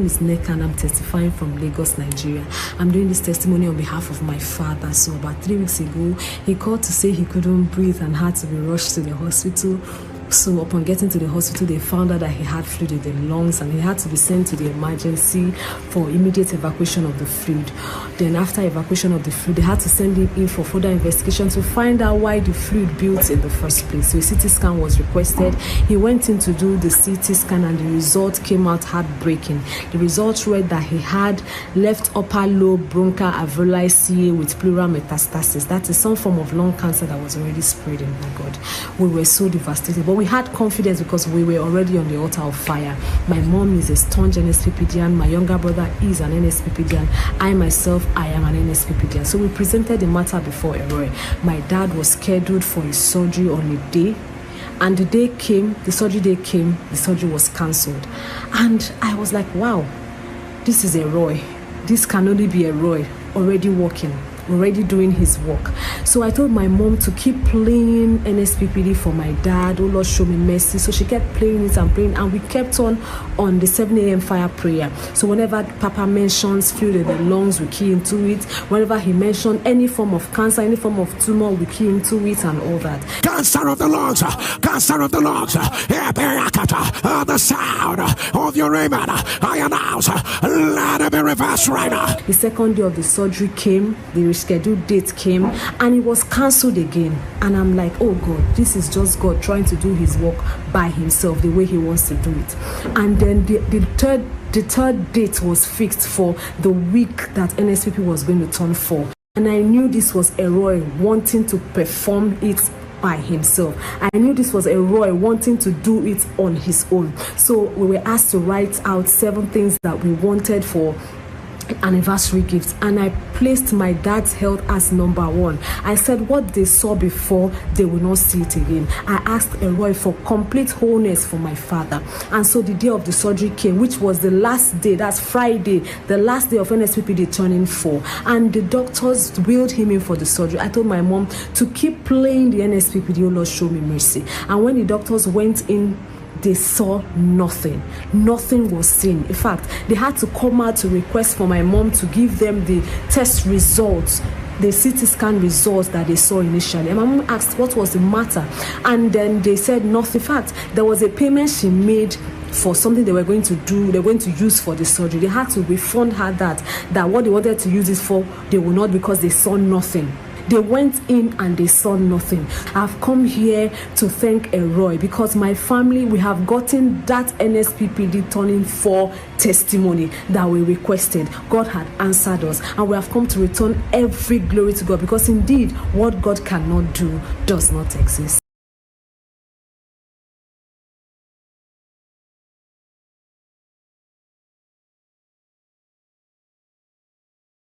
is Neka and I'm testifying from Lagos, Nigeria. I'm doing this testimony on behalf of my father. So about 3 weeks ago, he called to say he couldn't breathe and had to be rushed to the hospital. So upon getting to the hospital, they found out that he had fluid in the lungs and he had to be sent to the emergency for immediate evacuation of the fluid. Then after evacuation of the fluid, they had to send him in for further investigation to find out why the fluid built in the first place. So a CT scan was requested. He went in to do the CT scan and the result came out heartbreaking. The results read that he had left upper lobe bronchial alveoli CA with pleural metastasis. That is some form of lung cancer that was already spreading. My God, we were so devastated. But we had confidence because we were already on the altar of fire. My mom is a staunch NSPPDian. My younger brother is an NSPPDian. I myself, I am an NSPPDian. So we presented the matter before Eroy. My dad was scheduled for his surgery on a day. And the day came, the surgery day came, the surgery was cancelled. And I was like, wow, this is Eroy. This can only be Eroy already working, already doing his work. So I told my mom to keep playing NSPPD for my dad. Oh Lord, show me mercy. So she kept playing it and praying, and we kept on the 7 a.m. fire prayer. So whenever Papa mentions fluid in the lungs, we key into it. Whenever he mentioned any form of cancer, any form of tumor, we key into it and all that. Cancer of the lungs, cancer of the lungs, the sound of your amen, I announce, let it be reversed right now. The second day of the surgery came, the rescheduled date came, and it was cancelled again. And I'm like, oh God, this is just God trying to do his work by himself the way he wants to do it. And then the third date was fixed for the week that NSPP was going to turn 4. And I knew this was Eroy wanting to perform it by himself. I knew this was Eroy wanting to do it on his own. So we were asked to write out 7 things that we wanted for anniversary gifts, and I placed my dad's health as number 1. I said what they saw before, they will not see it again. I asked Eroy for complete wholeness for my father. And so the day of the surgery came, which was the last day, that's Friday, the last day of NSPPD turning 4, and the doctors wheeled him in for the surgery. I told my mom to keep playing the NSPPD, oh Lord, show me mercy. And when the doctors went in, they saw nothing. Nothing was seen. In fact, they had to come out to request for my mom to give them the test results, the CT scan results that they saw initially. And my mom asked what was the matter, and then they said nothing. In fact, there was a payment she made for something they were going to do, they were going to use for the surgery. They had to refund her that what they wanted to use it for, they will not, because they saw nothing. They went in and they saw nothing. I've come here to thank Eroy because my family, we have gotten that NSPPD turning 4 testimony that we requested. God had answered us, and we have come to return every glory to God, because indeed what God cannot do does not exist.